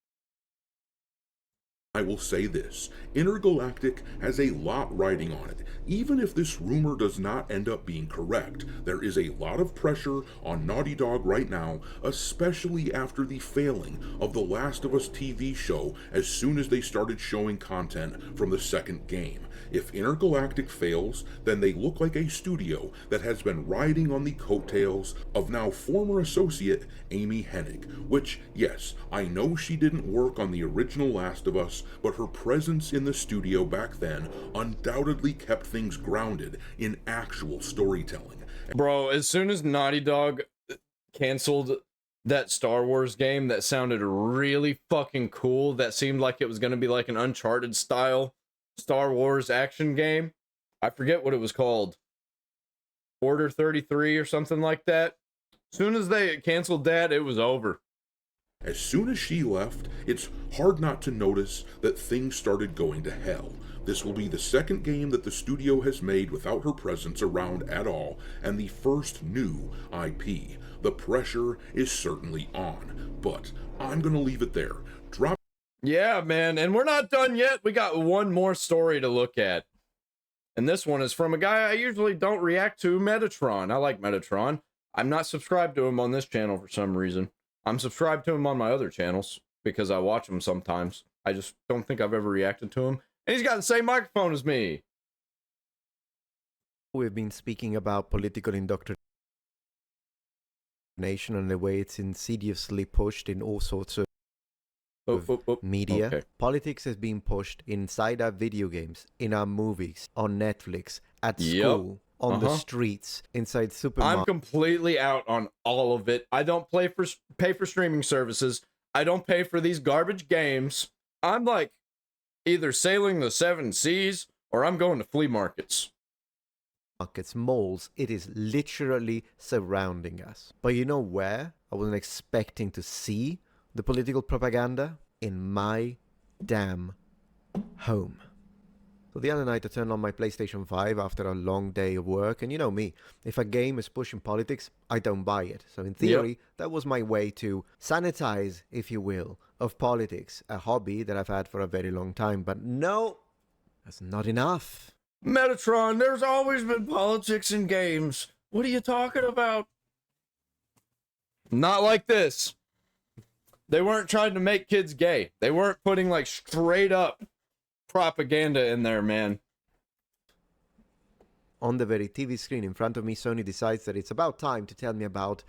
I will say this, Intergalactic has a lot riding on it. Even if this rumor does not end up being correct, there is a lot of pressure on Naughty Dog right now, especially after the failing of the Last of Us TV show as soon as they started showing content from the second game. If Intergalactic fails, then they look like a studio that has been riding on the coattails of now former associate Amy Hennig, which, yes, I know she didn't work on the original Last of Us, but her presence in the studio back then undoubtedly kept things grounded in actual storytelling. Bro, as soon as Naughty Dog canceled that Star Wars game that sounded really fucking cool, that seemed like it was going to be like an Uncharted style Star Wars action game. I forget what it was called. Order 33 or something like that. As soon as they canceled that, it was over. As soon as she left, it's hard not to notice that things started going to hell. This will be the second game that the studio has made without her presence around at all, and the first new IP. The pressure is certainly on, but I'm gonna leave it there. Yeah, man, and we're not done yet. We got one more story to look at. And this one is from a guy I usually don't react to, Metatron. I like Metatron. I'm not subscribed to him on this channel for some reason. I'm subscribed to him on my other channels because I watch him sometimes. I just don't think I've ever reacted to him. And he's got the same microphone as me. We've been speaking about political indoctrination and the way it's insidiously pushed in all sorts of media. Okay. Politics has been pushed inside our video games, in our movies, on Netflix, at school, on the streets, inside supermarkets. I'm completely out on all of it. I don't pay for streaming services. I don't pay for these garbage games. I'm like either sailing the 7 seas or I'm going to flea markets. Malls, it is literally surrounding us. But you know where I wasn't expecting to see the political propaganda? In my damn home. So the other night I turned on my PlayStation 5 after a long day of work, and you know me, if a game is pushing politics, I don't buy it. So in theory, that was my way to sanitize, if you will, of politics, a hobby that I've had for a very long time. But no, that's not enough. Metatron, there's always been politics in games. What are you talking about? Not like this. They weren't trying to make kids gay. They weren't putting like straight up propaganda in there, man. On the very TV screen in front of me, Sony decides that it's about time to tell me about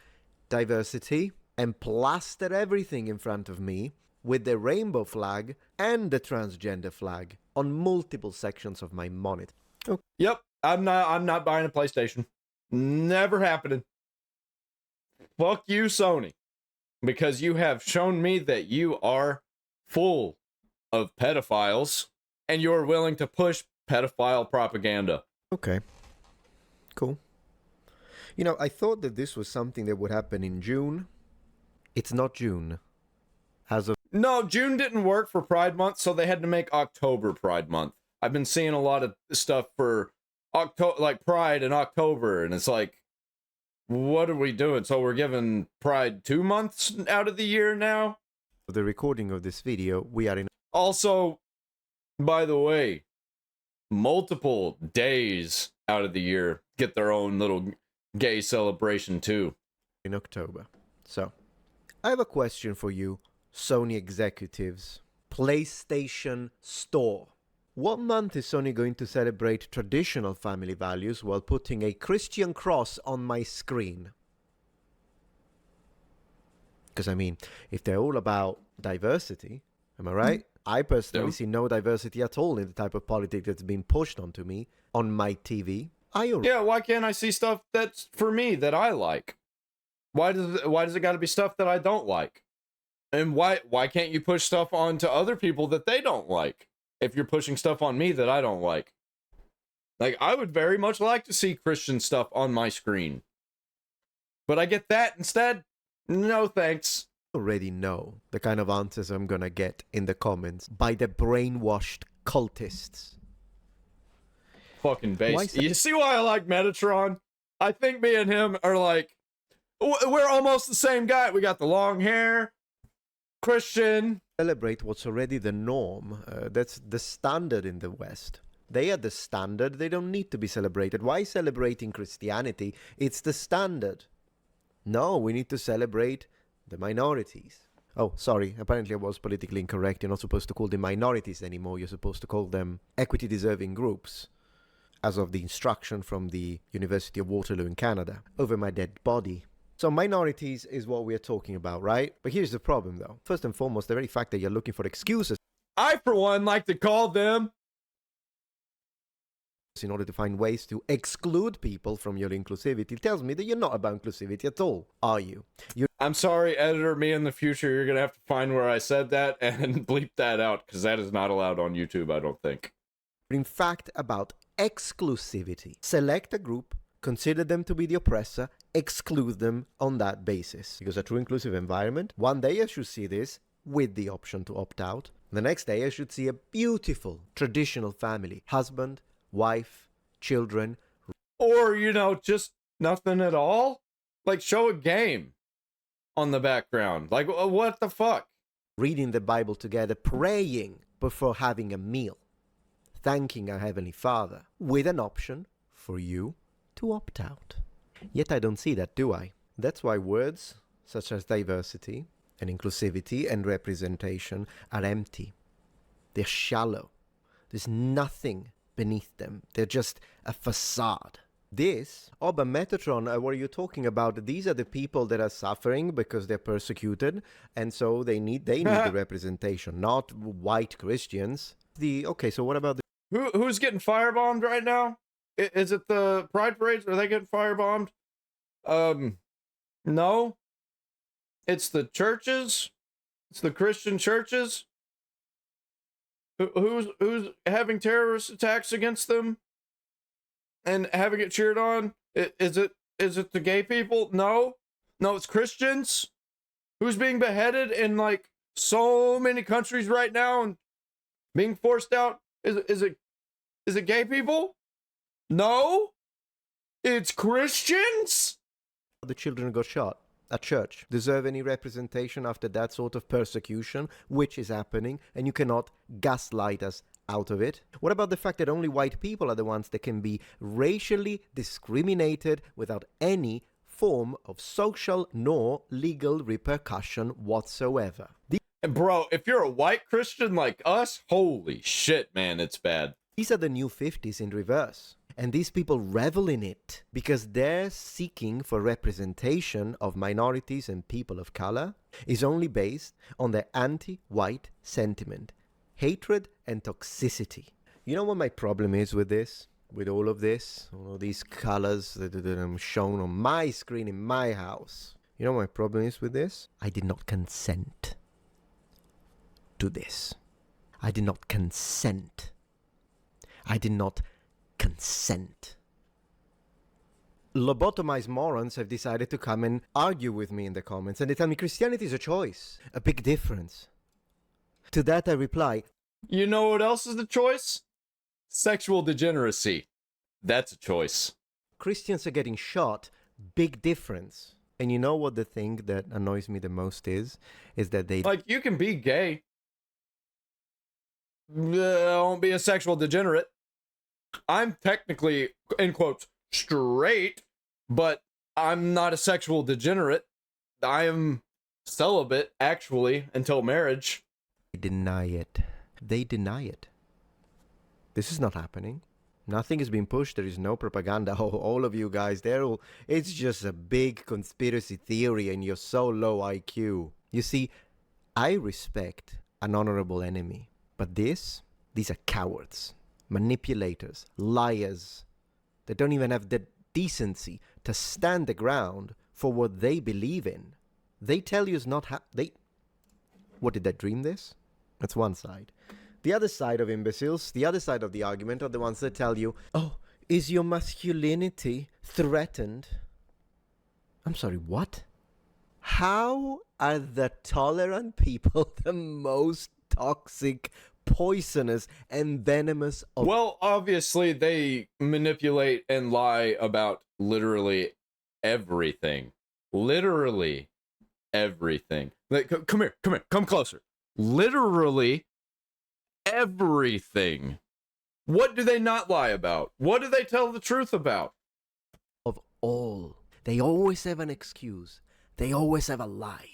diversity and plaster everything in front of me with the rainbow flag and the transgender flag on multiple sections of my monitor. Okay. Yep, I'm not buying a PlayStation. Never happening. Fuck you, Sony. Because you have shown me that you are full of pedophiles and you're willing to push pedophile propaganda. Okay. Cool. You know, I thought that this was something that would happen in June. It's not June. No, June didn't work for Pride Month, so they had to make October Pride Month. I've been seeing a lot of stuff for like Pride in October, and it's like, what are we doing? So we're giving Pride 2 months out of the year now? For the recording of this video, we are in... Also, by the way, multiple days out of the year get their own little gay celebration too. In October. So, I have a question for you, Sony executives. PlayStation Store. What month is Sony going to celebrate traditional family values while putting a Christian cross on my screen? Because, I mean, if they're all about diversity, am I right? I personally see no diversity at all in the type of politics that's being pushed onto me on my TV. Yeah, why can't I see stuff that's for me that I like? Why does it got to be stuff that I don't like? And why can't you push stuff onto other people that they don't like? If you're pushing stuff on me that I don't like. Like, I would very much like to see Christian stuff on my screen. But I get that instead? No thanks. Already know the kind of answers I'm gonna get in the comments by the brainwashed cultists. Fucking base. You see why I like Metatron? I think me and him are like, we're almost the same guy. We got the long hair, Christian. Celebrate what's already the norm. That's the standard in the West. They are the standard. They don't need to be celebrated. Why celebrating Christianity? It's the standard. No, we need to celebrate the minorities. Oh, sorry. Apparently I was politically incorrect. You're not supposed to call them minorities anymore. You're supposed to call them equity-deserving groups, as of the instruction from the University of Waterloo in Canada, over my dead body. So minorities is what we're talking about, right? But here's the problem, though. First and foremost, the very fact that you're looking for excuses. I, for one, like to call them... in order to find ways to exclude people from your inclusivity, tells me that you're not about inclusivity at all, are you? I'm sorry, editor, me in the future, you're gonna have to find where I said that and bleep that out, because that is not allowed on YouTube, I don't think. In fact, about exclusivity. Select a group, consider them to be the oppressor, exclude them on that basis. Because a true inclusive environment, one day I should see this with the option to opt out. The next day I should see a beautiful traditional family, husband, wife, children. Or, you know, just nothing at all? Like, show a game on the background. Like, what the fuck? Reading the Bible together, praying before having a meal, thanking our Heavenly Father, with an option for you to opt out. Yet I don't see that, do I? That's why words such as diversity and inclusivity and representation are empty. They're shallow. There's nothing beneath them. They're just a facade. This, but Metatron, what are you talking about? These are the people that are suffering because they're persecuted, and so they need the representation, not white Christians. Okay, so what about the... Who's getting firebombed right now? Is it the Pride Parades? Are they getting firebombed? No. It's the churches. It's the Christian churches. Who's having terrorist attacks against them and having it cheered on? Is it the gay people? No, it's Christians. Who's being beheaded in like so many countries right now and being forced out? Is it gay people? No, it's Christians. The children got shot at church deserve any representation after that sort of persecution, which is happening, and you cannot gaslight us out of it? What about the fact that only white people are the ones that can be racially discriminated without any form of social nor legal repercussion whatsoever? Bro, if you're a white Christian like us, holy shit, man, it's bad. These are the new 50s in reverse. And these people revel in it because their seeking for representation of minorities and people of color is only based on their anti-white sentiment, hatred and toxicity. You know what my problem is with this? With all of this? All of these colors that I'm shown on my screen in my house. You know what my problem is with this? I did not consent to this. I did not consent. I did not consent. Lobotomized morons have decided to come and argue with me in the comments, and they tell me Christianity is a choice, a big difference. To that I reply, you know what else is the choice? Sexual degeneracy. That's a choice. Christians are getting shot. Big difference. And you know what the thing that annoys me the most is that they... Like, you can be gay. Don't be a sexual degenerate. I'm technically, in quotes, straight, but I'm not a sexual degenerate. I am celibate, actually, until marriage. They deny it. They deny it. This is not happening. Nothing is being pushed. There is no propaganda. Oh, all of you guys, it's just a big conspiracy theory and you're so low IQ. You see, I respect an honorable enemy. But these are cowards, manipulators, liars. They don't even have the decency to stand the ground for what they believe in. They tell you it's not what, did they dream this? That's one side. The other side of imbeciles, the other side of the argument are the ones that tell you, oh, is your masculinity threatened? I'm sorry, what? How are the tolerant people the most toxic, poisonous, and venomous of... Well, obviously they manipulate and lie about literally everything. Literally everything. Like, come here, come closer. Literally everything. What do they not lie about? What do they tell the truth about? Of all. They always have an excuse. They always have a lie.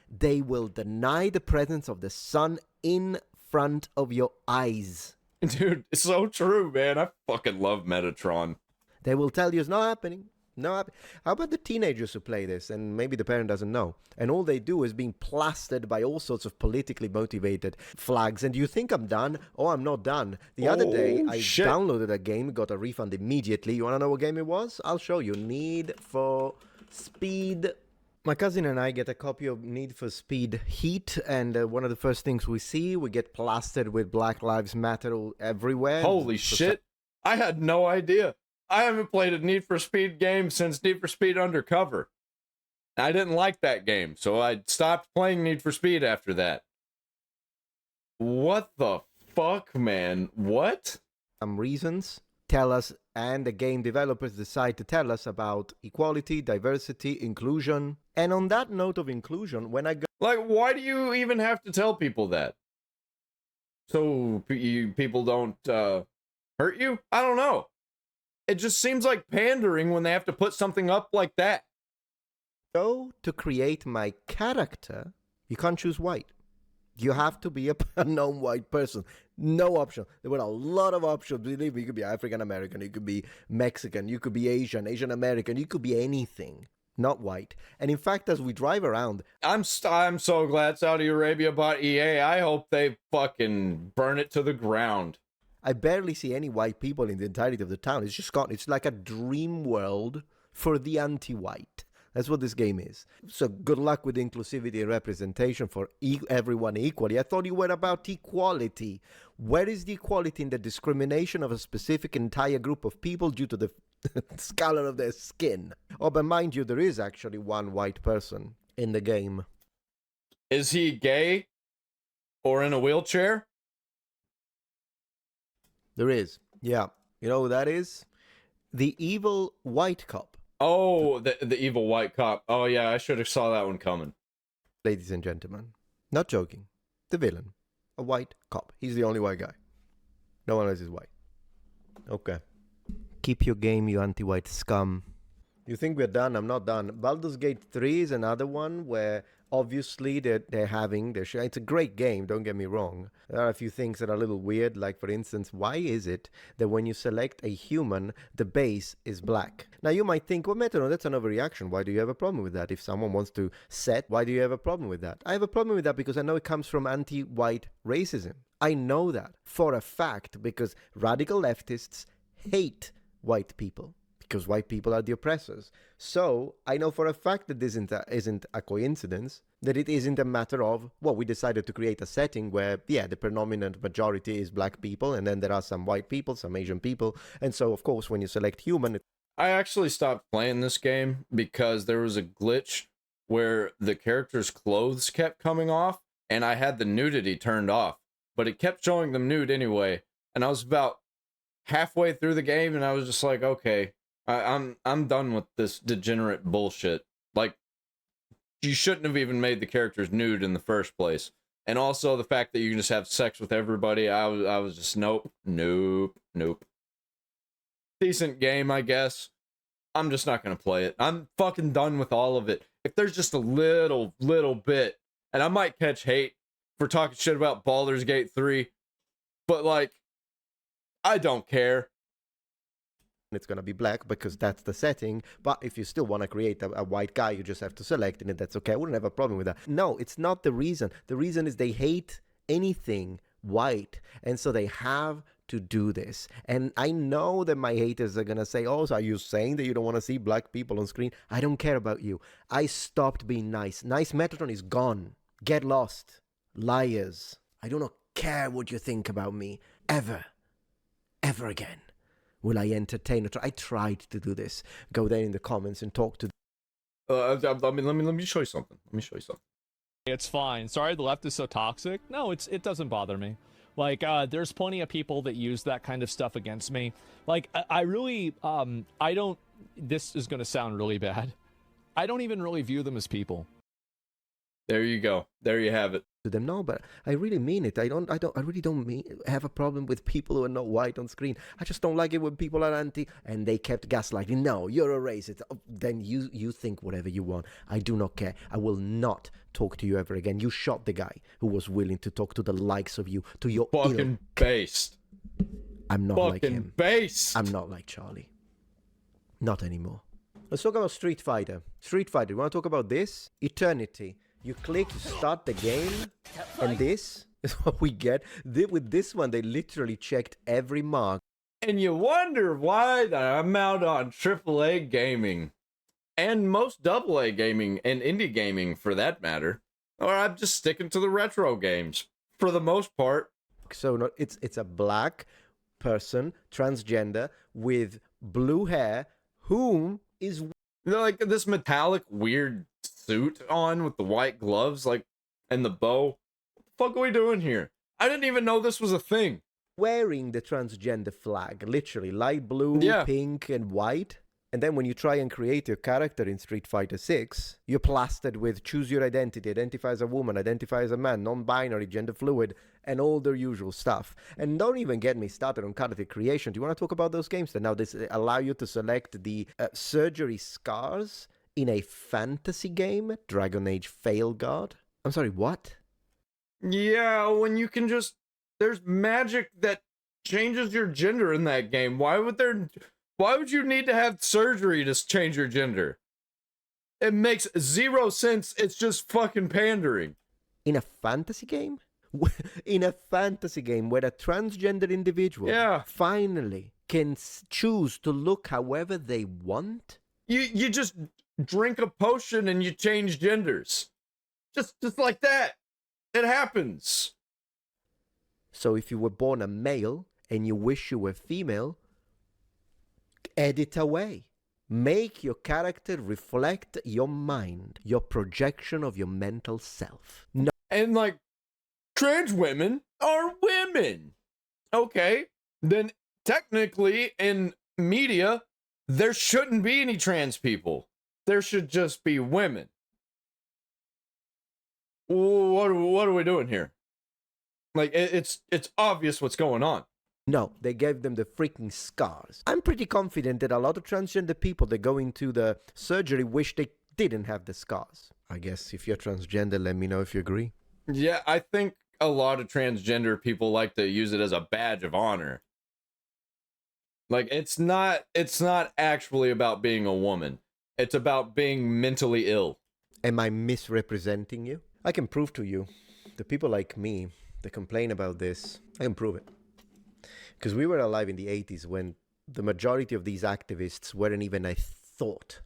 They will deny the presence of the sun in front of your eyes. Dude, it's so true, man. I fucking love Metatron. They will tell you it's not happening. How about the teenagers who play this and maybe the parent doesn't know? And all they do is being plastered by all sorts of politically motivated flags. And do you think I'm done? Oh, I'm not done. The other day, I downloaded a game, got a refund immediately. You want to know what game it was? I'll show you. Need for Speed. My cousin and I get a copy of Need for Speed Heat, and one of the first things we see, we get plastered with Black Lives Matter everywhere. Holy shit. I had no idea. I haven't played a Need for Speed game since Need for Speed Undercover. I didn't like that game, so I stopped playing Need for Speed after that. What the fuck, man? What? Some reasons tell us, and the game developers decide to tell us about equality, diversity, inclusion. And on that note of inclusion, when I go... Like, why do you even have to tell people that? So people don't hurt you? I don't know. It just seems like pandering when they have to put something up like that. So, to create my character, you can't choose white. You have to be a non-white person. No option. There were a lot of options. Believe me, you could be African American, you could be Mexican, you could be Asian American, you could be anything. Not white. And in fact, as we drive around... I'm so glad Saudi Arabia bought EA. I hope they fucking burn it to the ground. I barely see any white people in the entirety of the town. It's just gone. It's like a dream world for the anti-white. That's what this game is. So good luck with inclusivity and representation for everyone equally. I thought you were about equality. Where is the equality in the discrimination of a specific entire group of people due to the color of their skin? Oh, but mind you, there is actually one white person in the game. Is he gay? Or in a wheelchair? There is. Yeah. You know who that is? The evil white cop. Oh, the evil white cop. Oh, yeah, I should have saw that one coming. Ladies and gentlemen, not joking. The villain. A white cop. He's the only white guy. No one else is white. Okay. Keep your game, you anti-white scum. You think we're done? I'm not done. Baldur's Gate 3 is another one where obviously they're having their share. It's a great game, don't get me wrong. There are a few things that are a little weird, like for instance, why is it that when you select a human, the base is black? Now you might think, well, Metano, that's an overreaction. Why do you have a problem with that? If someone wants to set, why do you have a problem with that? I have a problem with that because I know it comes from anti-white racism. I know that for a fact because radical leftists hate white people. Because white people are the oppressors. So I know for a fact that this isn't a coincidence, that it isn't a matter of, well, we decided to create a setting where, yeah, the predominant majority is black people, and then there are some white people, some Asian people, and so, of course, when you select human... I actually stopped playing this game because there was a glitch where the character's clothes kept coming off, and I had the nudity turned off, but it kept showing them nude anyway, and I was about halfway through the game, and I was just like, okay, I'm done with this degenerate bullshit. Like, you shouldn't have even made the characters nude in the first place. And also the fact that you can just have sex with everybody, I was just nope. Decent game, I guess. I'm just not gonna play it. I'm fucking done with all of it. If there's just a little bit, and I might catch hate for talking shit about Baldur's Gate 3, but like, I don't care. It's gonna be black because that's the setting, but if you still want to create a white guy, you just have to select it, and that's okay. I wouldn't have a problem with that. No, it's not the reason. The reason is they hate anything white, and so they have to do this. And I know that my haters are gonna say, oh, so are you saying that you don't want to see black people on screen? I don't care about you. I stopped being nice. Nice Metatron is gone. Get lost. Liars. I do not care what you think about me. Ever again will I entertain it. I tried to do this. Go there in the comments and talk to let me show you something. It's fine. Sorry the left is so toxic. No, it doesn't bother me. Like, there's plenty of people that use that kind of stuff against me. Like, I really, I don't, this is going to sound really bad. I don't even really view them as people. There you go. There you have it. them. No, but I really mean it. I really don't have a problem with people who are not white on screen. I just don't like it when people are anti, and they kept gaslighting. No, you're a racist. Then you think whatever you want. I do not care. I will not talk to you ever again. You shot the guy who was willing to talk to the likes of you, to your fucking based. I'm not like him. Based. I'm not like Charlie. Not anymore. Let's talk about Street Fighter. Street Fighter, you want to talk about this? Eternity. You click to start the game, and this is what we get. With this one, they literally checked every mark. And you wonder why I'm out on AAA gaming, and most AA gaming, and indie gaming for that matter. Or I'm just sticking to the retro games, for the most part. So it's a black person, transgender, with blue hair, whom is... like this metallic weird suit on with the white gloves, like, and the bow. What the fuck are we doing here? I didn't even know this was a thing. Wearing the transgender flag, literally light blue, pink, and white. And then when you try and create your character in Street Fighter 6, you're plastered with choose your identity, identify as a woman, identify as a man, non-binary, gender fluid, and all the usual stuff. And don't even get me started on character creation. Do you want to talk about those games? That now this allow you to select the surgery scars in a fantasy game, Dragon Age Fail God. I'm sorry, what? Yeah, when you can just... There's magic that changes your gender in that game. Why would you need to have surgery to change your gender? It makes zero sense. It's just fucking pandering. In a fantasy game? In a fantasy game where a transgender individual finally can choose to look however they want? You just drink a potion and you change genders. Just like that. It happens. So if you were born a male and you wish you were female, edit away. Make your character reflect your mind, your projection of your mental self. No. And like, trans women are women. Okay, then technically in media, there shouldn't be any trans people. There should just be women. What are we doing here? Like, it's obvious what's going on. No, they gave them the freaking scars. I'm pretty confident that a lot of transgender people that go into the surgery wish they didn't have the scars. I guess if you're transgender, let me know if you agree. Yeah, I think a lot of transgender people like to use it as a badge of honor. Like, it's not actually about being a woman. It's about being mentally ill. Am I misrepresenting you? I can prove to you, the people like me that complain about this, I can prove it. Because we were alive in the 80s when the majority of these activists weren't even a thought.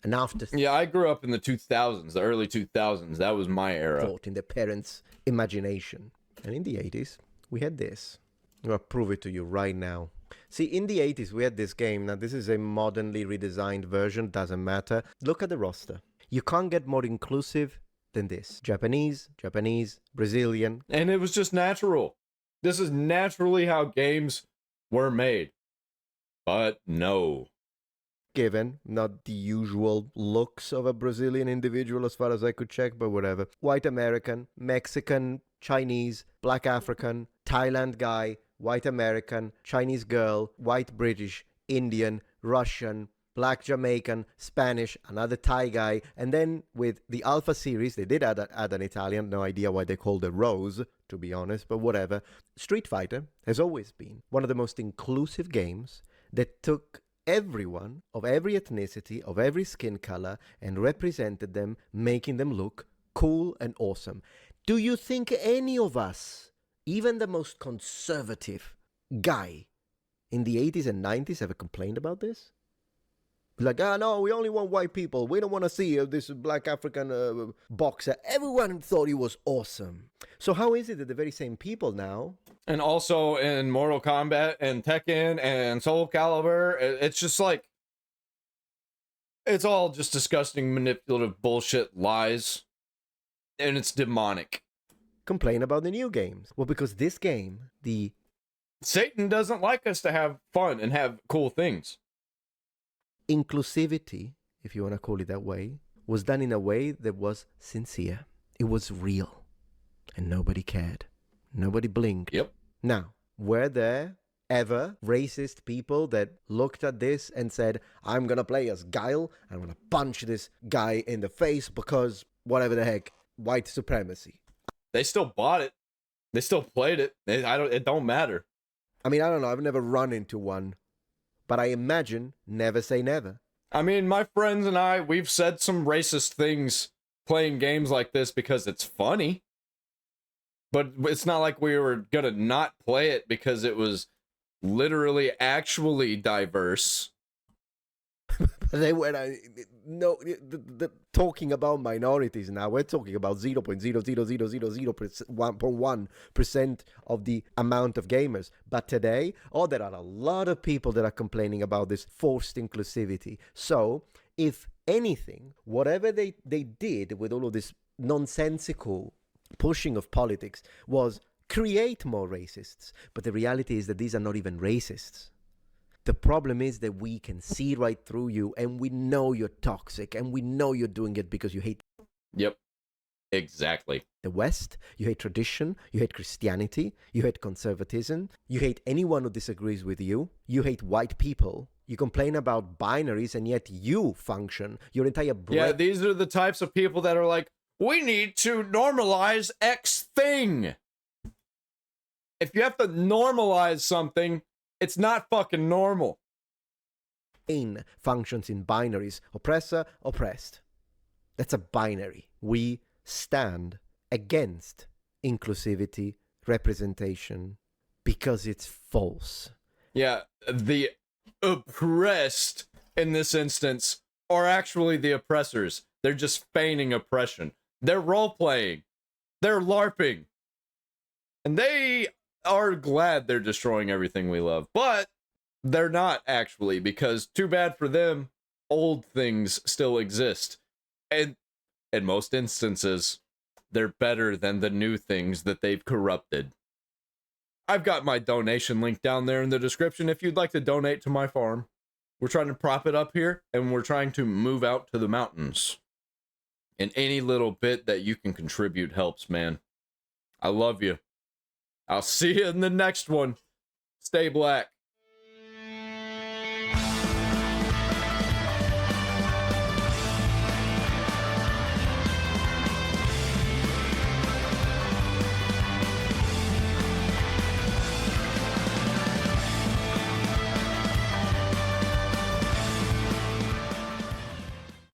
And after... Yeah, I grew up in the 2000s, the early 2000s. That was my era. Thought in the parents' imagination. And in the 80s, we had this. I'll prove it to you right now. See, in the 80s, we had this game. Now, this is a modernly redesigned version. Doesn't matter. Look at the roster. You can't get more inclusive than this. Japanese, Brazilian. And it was just natural. This is naturally how games were made. But no. Given, not the usual looks of a Brazilian individual as far as I could check, but whatever. White American, Mexican, Chinese, Black African, Thailand guy, White American, Chinese girl, White British, Indian, Russian, Black Jamaican, Spanish, another Thai guy, and then with the Alpha series, they did add an Italian, no idea why they called it Rose, to be honest, but whatever. Street Fighter has always been one of the most inclusive games that took everyone of every ethnicity, of every skin color, and represented them, making them look cool and awesome. Do you think any of us, even the most conservative guy in the 80s and 90s, ever complained about this? Like, no, we only want white people. We don't want to see this black African boxer. Everyone thought he was awesome. So how is it that the very same people now... And also in Mortal Kombat and Tekken and Soul Calibur, it's just like... It's all just disgusting, manipulative bullshit lies. And it's demonic. Complain about the new games. Well, because this game, the... Satan doesn't like us to have fun and have cool things. Inclusivity, if you want to call it that way, was done in a way that was sincere. It was real. And nobody cared. Nobody blinked. Yep. Now, were there ever racist people that looked at this and said, I'm going to play as Guile, I'm going to punch this guy in the face because whatever the heck, white supremacy? They still bought it. They still played it. It don't matter. I mean, I don't know. I've never run into one. But I imagine never say never. I mean, my friends and I, we've said some racist things playing games like this because it's funny. But it's not like we were gonna not play it because it was literally actually diverse. They were talking about minorities now. We're talking about 0.00001% of the amount of gamers. But today, there are a lot of people that are complaining about this forced inclusivity. So, if anything, whatever they did with all of this nonsensical pushing of politics was create more racists. But the reality is that these are not even racists. The problem is that we can see right through you, and we know you're toxic, and we know you're doing it because you hate... Yep, exactly. The West, you hate tradition, you hate Christianity, you hate conservatism, you hate anyone who disagrees with you, you hate white people, you complain about binaries, and yet you function, your entire brain... Yeah, these are the types of people that are like, we need to normalize X thing. If you have to normalize something... It's not fucking normal. Functions in binaries. Oppressor, oppressed. That's a binary. We stand against inclusivity, representation, because it's false. Yeah, the oppressed, in this instance, are actually the oppressors. They're just feigning oppression. They're role-playing. They're LARPing. And they... are glad they're destroying everything we love, but they're not actually, because too bad for them, old things still exist, and in most instances they're better than the new things that they've corrupted. I've got my donation link down there in the description if you'd like to donate to my farm. We're trying to prop it up here, and we're trying to move out to the mountains, and any little bit that you can contribute helps, man. I love you. I'll see you in the next one. Stay black.